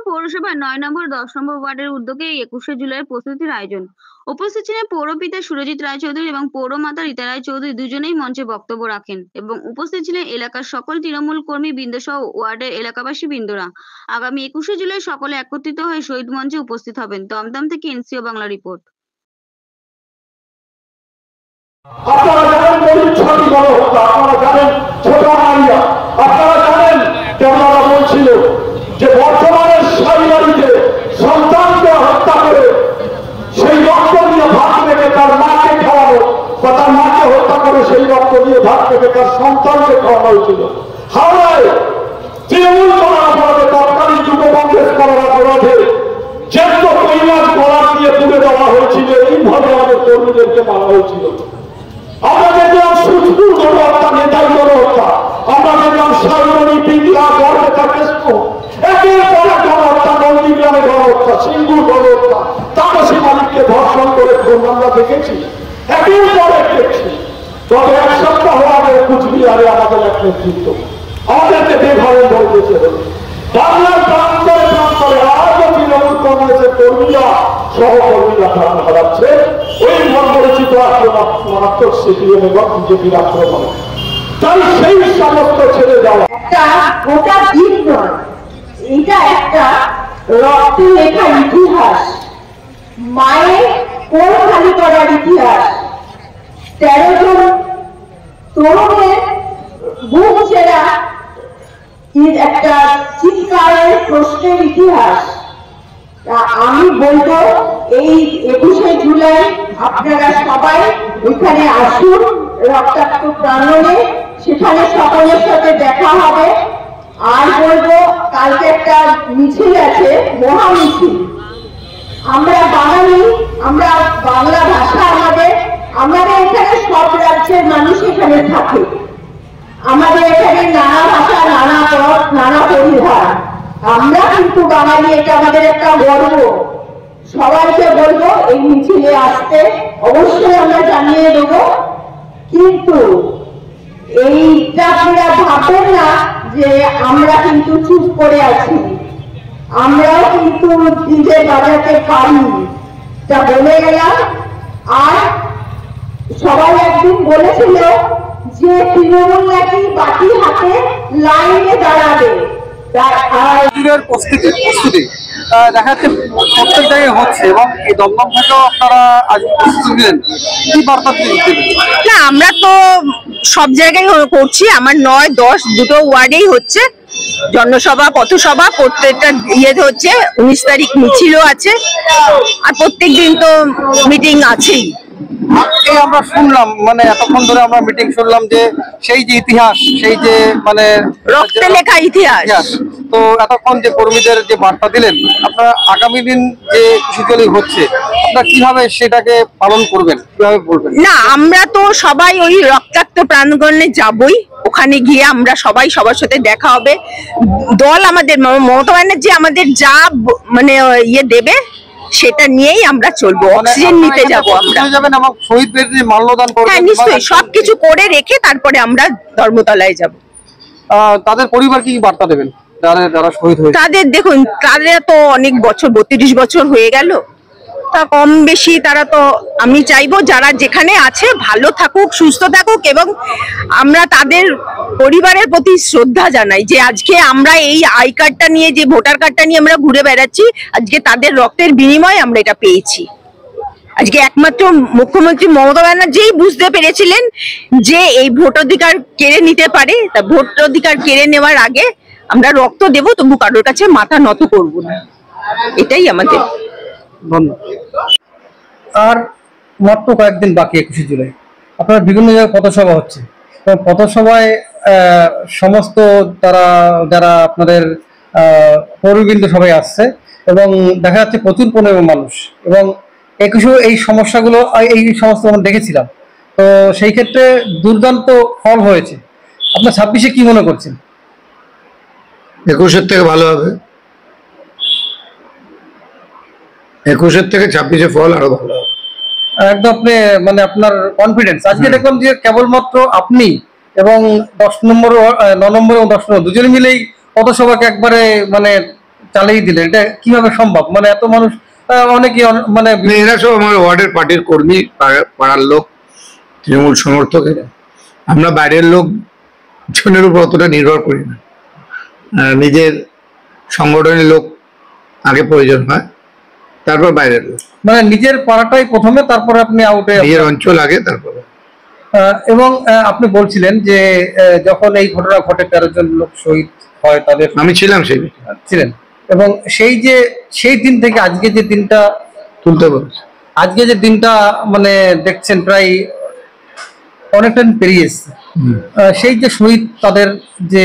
পৌরসভার ৯ নম্বর ১০ নম্বর ওয়ার্ডের উদ্যোগে এই ২১শে জুলাইয়ের প্রস্তুতির আয়োজন। উপস্থিত ছিলেন পৌরপিতা সুরজিৎ রায়চৌধুরী এবং পৌরমাতা রীতা রায়চৌধুরী, দুজনেই মঞ্চে বক্তব্য রাখেন এবং উপস্থিত ছিলেন এলাকার সকল তৃণমূল কর্মী বৃন্দ সহ ওয়ার্ডের এলাকাবাসী বৃন্দরা। আগামী ২১শে জুলাই সকলে একত্রিত হয়ে শহীদ মঞ্চে উপস্থিত হবেন। দমদম থেকে এনসিও বাংলা রিপোর্ট। আপনারা জানেন পরিচ্ছন্ন গণহত্যা, আপনারা জানেন ছোট মারিয়া, আপনারা জানেন কেমনরা বলছিল যে বর্তমানের সাইবাড়িতে সন্তানকে হত্যা করে সেই রক্ত নিয়ে ভাত রেখে তার মাকে খাওয়ানো বা তার মাকে হত্যা করে সেই রক্ত নিয়ে ভাত রেখে তার সন্তানকে খাওয়ানো হয়েছিল। হাওড়ায় তৃণমূল করার অপরাধে, তৎকালীন যুব কংগ্রেস করার অপরাধে জ্যেষ্ঠ পরিমাণ করার দিয়ে তুলে দেওয়া হয়েছিল। এইভাবে আমাদের কর্মীদেরকে মারা হয়েছিল। আমরা দেখলাম সুজপুর গণহত্যা, নেতাই গণহত্যা, আমরা দেখলাম সাইমনি, পিংলা, গড়বেতা, কেষ্ট, একের পর এক গণহত্যা, নন্দীগ্রামে গণহত্যা, সিঙ্গুর গণহত্যা, তাপসী মালিককে ধর্ষণ করে খুন আমরা দেখেছি, একের পর এক দেখছি। গত এক সপ্তাহ আগে কুচবিহারে আমাদের এক নেতৃত্ব আমাদেরকে বেঘরে ধরেছে। বাংলার প্রান্তরে প্রান্তরে আজও তৃণমূল কংগ্রেসের কর্মীরা সহকর্মীরা প্রাণ হারাচ্ছে ওই মর্মরচিত মারাত্মক সিপিএম এবং বিজেপির আক্রমণ। তাই সেই সমস্ত ছেড়ে যাওয়া একটা গোটা দিন নয়, এটা একটা রক্তে লেখা ইতিহাস, মায়ের কোল খালি করার ইতিহাস, ১৩ জন তরুণের বুক ছেঁড়া একটা চিৎকারের প্রশ্নের ইতিহাস। আমি বলবো এই ২১শে জুলাই আপনারা সবাই এখানে আসুন রক্তাক্ত প্রাঙ্গণে, সেখানে সকলের সাথে দেখা হবে। আর বলবো কালকে একটা মিছিল আছে, মহামিছিল। আমরা বাঙালি, আমরা বাংলা ভাষা আমাদের এখানে সব রাজ্যের মানুষ এখানে থাকে, আমাদের এখানে নানা ভাষা, নানা পথ, নানা পরিধান। আমরা কিন্তু বাঙালি, এটা আমাদের একটা গর্ব। সবাইকে বলবো এই মিছিলে আসতে, অবশ্যই আমরা জানিয়ে দেবো। কিন্তু এইটা আপনারা ভাববেন না যে আমরা কিন্তু চুপ করে আছি, আমরাও কিন্তু ডিজে বাজাতে পারি, তা বলে গেলাম। আর সবাই একদিন বলেছিল যে তৃণমূল নাকি বাকি হাতে লাইনে দাঁড়াবে। প্রস্তুতি দেখা যাচ্ছে প্রত্যেক জায়গায় হচ্ছে এবং এই দমদম থেকেও আপনারা আজ প্রস্তুতি নিলেন, কি বার্তা দিচ্ছেন? না, আমরা তো সব জায়গায় করছি, আমার ৯, ১০ দুটো ওয়ার্ডেই হচ্ছে জনসভা, পথসভা, প্রত্যেকটা ইয়েতে হচ্ছে। ১৯ তারিখ মিছিলও আছে, আর প্রত্যেক দিন তো মিটিং আছেই। আমরা শুনলাম, মানে এতক্ষণ ধরে আমরা মিটিং শুনলাম যে সেই যে ইতিহাস, সেই যে মানে রক্তে লেখা ইতিহাস, তো এতক্ষণ যে কর্মীদের যে বার্তা দিলেন, আপনারা আগামী দিন যে ২১শে জুলাই হচ্ছে আপনারা কিভাবে সেটাকে পালন করবেন, কিভাবে বলবেন? না, আমরা তো সবাই ওই রক্তাক্ত প্রাঙ্গণে যাবই, ওখানে গিয়ে আমরা সবাই সবার সাথে দেখা হবে। দল আমাদের মমতা ব্যানার্জি আমাদের যা মানে ইয়ে দেবে সেটা নিয়েই আমরা চলবো, অক্সিজেন নিতে যাবো আমরা। শহীদ বেদিতে মাল্যদান করবেন? হ্যাঁ, নিশ্চয়ই, সবকিছু করে রেখে তারপরে আমরা ধর্মতলায় যাব। তাদের পরিবার কি বার্তা দেবেন যারা শহীদ হয়েছে? তাদের দেখুন, তাদের তো অনেক বছর, ৩২ বছর হয়ে গেল, তা কম বেশি তারা তো, আমি চাইবো যারা যেখানে আছে ভালো থাকুক, সুস্থ থাকুক, এবং আমরা তাদের পরিবারের প্রতি শ্রদ্ধা জানাই যে আজকে আমরা এই আই কার্ডটা নিয়ে, যে ভোটার কার্ডটা নিয়ে আমরা ঘুরে বেড়াচ্ছি, আজকে তাদের রক্তের বিনিময়ে আমরা এটা পেয়েছি। আজকে একমাত্র মুখ্যমন্ত্রী মমতা ব্যানার্জি বুঝতে পেরেছিলেন যে এই ভোটাধিকার কেড়ে নিতে পারে, তা ভোটাধিকার কেড়ে নেওয়ার আগে আমরা রক্ত দেব, তবু কারোর কাছে মাথা নত করব না, এটাই আমাদের। আর মাত্র কয়েকদিন বাকি ২১শে জুলাই, আপনার বিভিন্ন জায়গায় পথসভা হচ্ছে, পথসভায় সমস্ত যারা আপনাদের পৌরবৃন্দ সবাই আসছে এবং দেখা যাচ্ছে প্রচুর পরিমাণে মানুষ, এবং ২১শে এই সমস্যাগুলো এই সমস্ত আমরা দেখেছিলাম, তো সেই ক্ষেত্রে দুর্দান্ত ফল হয়েছে। আপনার ২৬শে কি মনে করছেন? ২১-এর থেকে ভালো হবে, ২১-এর থেকে ২৬-এ ফল আরো ভালো হবে একদম। আপনি মানে আপনার কনফিডেন্স। আজকে দেখলাম যে কেবলমাত্র আপনি এবং ৯ নম্বর এবং ১০ নম্বর দুজনে মিলেই পথসভাকে একবারে মানে চালিয়ে দিলেন, এটা কিভাবে সম্ভব? মানে এত মানুষ, অনেকে মানে এরা সব আমার ওয়ার্ডের পার্টির কর্মী, পাড়ার লোক, তৃণমূল সমর্থক। এরা আমরা বাইরের লোক জনের উপর অতটা নির্ভর করি না, নিজের সংগঠনের লোক আগে প্রয়োজন হয়, তারপর বাইরের লোক। মানে নিজের পাড়াটাই প্রথমে, তারপরে আপনি আউটে, নিজের অঞ্চল আগে, তারপরে। এবং আপনি বলছিলেন যে যখন এই ঘটনা ঘটে 13 জন লোক শহীদ হয়, তাদের আমি ছিলাম, সেই ছিলেন, এবং সেই দিন থেকে আজকে যে দিনটা তুলতে বলছি, আজকে যে দিনটা মানে দেখছেন প্রায় অনেকটা পেরিয়ে এসছে। সেই যে শহীদ, তাদের যে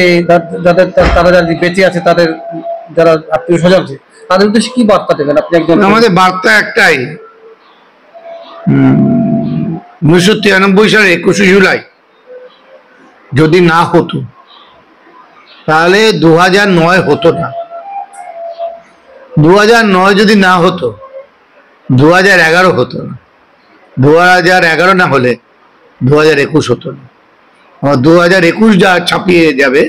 যাদের তারা যারা বেঁচে আছে, তাদের যারা আত্মীয় স্বজন আছে, তাদের উদ্দেশ্যে কি বার্তা দেবেন আপনি একজন? আমাদের বার্তা একটাই, 1993 সালে 21শে জুলাই যদি না হতো তাহলে 2009 হতো না, 2009 যদি না হতো 2011 হতো না, 2011 না হলে 2021 হতো না, আর 2021 যা ছাপিয়ে যাবে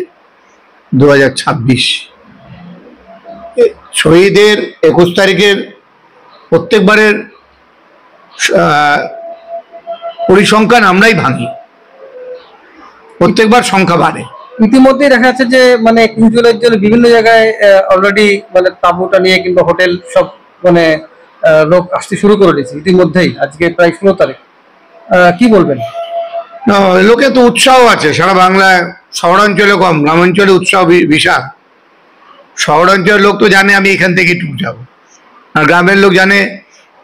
2026। শহীদের 21 তারিখের প্রত্যেকবারের পরিসংখ্যান আমরাই ভাঙি, প্রত্যেকবার সংখ্যা বাড়ে। ইতিমধ্যেই দেখা যাচ্ছে যে মানে 21 জুলাইয়ের জন্য বিভিন্ন জায়গায় অলরেডি মানে তাঁবুটা নিয়ে কিংবা হোটেল সব মানে লোক আসতে শুরু করে দিয়েছে ইতিমধ্যেই, আজকে প্রায় 16 তারিখ। কি বলবেন? লোকে তো উৎসাহ আছে সারা বাংলায়, শহরাঞ্চলে কম, গ্রামাঞ্চলে উৎসাহ বিশাল। শহরাঞ্চলের লোক তো জানে আমি এখান থেকে টুক যাবো, আর গ্রামের লোক জানে,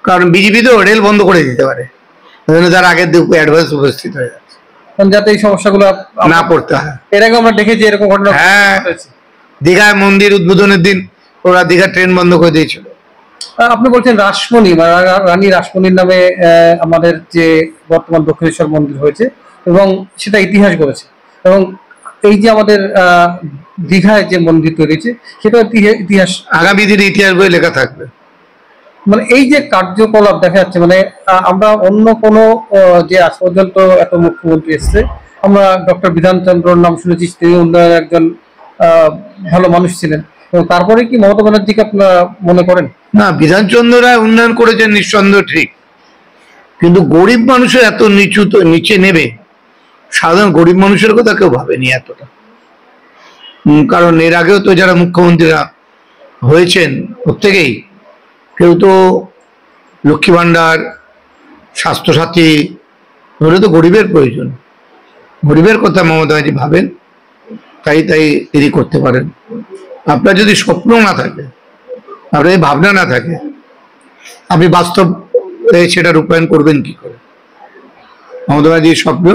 কারণ বিজেপি তো রেল বন্ধ করে দিতে পারে, তার আগের দিন অ্যাডভান্স উপস্থিত হয়ে যাচ্ছে, যাতে এই সমস্যাগুলো না পড়তে হয়। এর আগে আমরা দেখেছি এরকম ঘটনা। হ্যাঁ, দীঘায় মন্দির উদ্বোধনের দিন ওরা দীঘা ট্রেন বন্ধ করে দিয়েছিল। আপনি বলছেন রাসমণি, রানী রাসমণির নামে আমাদের যে বর্তমান দক্ষিণেশ্বর মন্দির হয়েছে, এবং সেটা ইতিহাস করেছে, এবং এই যে আমাদের দীঘায় যে মন্দির তৈরি হয়েছে সেটা ইতিহাস, আগামী দিনে ইতিহাস বই লেখা থাকবে। মানে এই যে কার্যকলাপ দেখা যাচ্ছে, মানে আমরা অন্য কোনো যে আজ পর্যন্ত এত মুখ্যমন্ত্রী এসছে, আমরা ডক্টর বিধানচন্দ্রর নাম শুনেছি, তিনি উন্নয়নের একজন ভালো মানুষ ছিলেন, এবং তারপরে কি মমতা ব্যানার্জিকে আপনারা মনে করেন? না, বিধানচন্দ্র রায় উন্নয়ন করেছেন নিঃসন্দেহ, ঠিক, কিন্তু গরিব মানুষের এত নিচে নেবে, সাধারণ গরিব মানুষের কথা কেউ ভাবেনি এতটা। কারণ এর আগেও তো যারা মুখ্যমন্ত্রীরা হয়েছেন প্রত্যেকেই, কেউ তো লক্ষ্মী ভাণ্ডার, স্বাস্থ্যসাথী, ধরে তো গরিবের প্রয়োজন, গরিবের কথা মমতা ব্যানার্জি ভাবেন, তাই তিনি করতে পারেন। আপনার যদি স্বপ্ন না থাকে, আপনার ভাবনা না থাকে, আপনি বাস্তব সেটা রূপায়ণ করবেন কি করে? মমতা ব্যানার্জির স্বপ্ন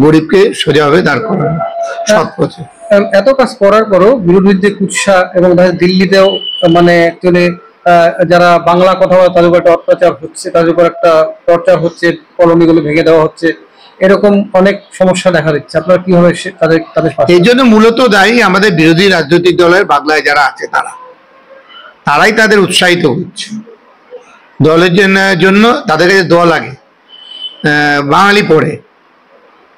গরিবকে সোজাভাবে দাঁড় করানো, সৎ পথে। এত কাজ করার পরও বিরোধীদের কুৎসা, এবং দিল্লিতেও মানে অ্যাকচুয়ালি যারা বাংলা কথা বলে তাদের উপর একটা অত্যাচার হচ্ছে, তাদের উপর একটা টর্চার হচ্ছে, কলোনিগুলো ভেঙে দেওয়া হচ্ছে, এরকম অনেক সমস্যা দেখা দিচ্ছে। আপনারা কিভাবে তাদের এই জন্য মূলত দায়ী আমাদের বিরোধী রাজনৈতিক দলের বাংলায় যারা আছে, তারাই তাদের উৎসাহিত করছে। দলের জন্য তাদের কাছে দল আগে, বাঙালি পড়ে,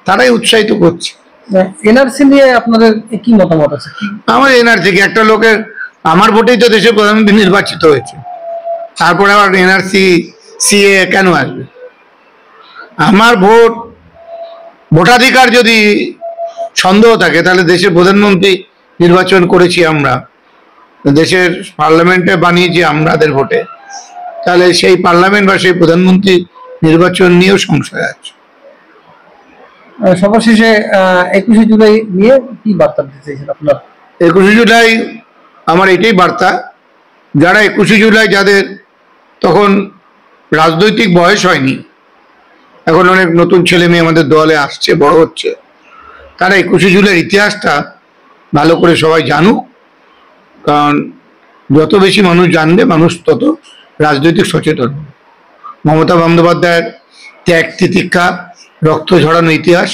তারাই উৎসাহিত করছে। এনআরসি নিয়ে আপনাদের কি মতামত আছে? আমার এনআরসি কি, একটা লোকের, আমার ভোটেই তো দেশের প্রধানমন্ত্রী নির্বাচিত হয়েছে, তারপরে আবার এনআরসি সিএ কেন আসবে? আমার ভোটাধিকার যদি সন্দেহ থাকে, তাহলে দেশের প্রধানমন্ত্রী নির্বাচন করেছি আমরা, দেশের পার্লামেন্টে বানিয়েছি আমাদের ভোটে, তাহলে সেই পার্লামেন্ট বা সেই প্রধানমন্ত্রী নির্বাচন নিয়েও সংশয় আছে। সর্বশেষে 21শে জুলাই নিয়ে কি বার্তা দিতে চাইছেন আপনার? 21শে জুলাই আমার এটাই বার্তা, যারা 21শে জুলাই, যাদের তখন রাজনৈতিক বয়স হয়নি, এখন অনেক নতুন ছেলে মেয়ে আমাদের দলে আসছে, বড় হচ্ছে, তারা 21শে জুলাইয়ের ইতিহাসটা ভালো করে সবাই জানুক, কারণ যত বেশি মানুষ জানবে, মানুষ তত রাজনৈতিক সচেতন। মমতা বন্দ্যোপাধ্যায়ের ত্যাগ, তিতিক্ষা, রক্ত ঝরানো ইতিহাস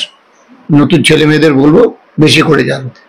নতুন ছেলে মেয়েদের বলবো বেশি করে জানতে।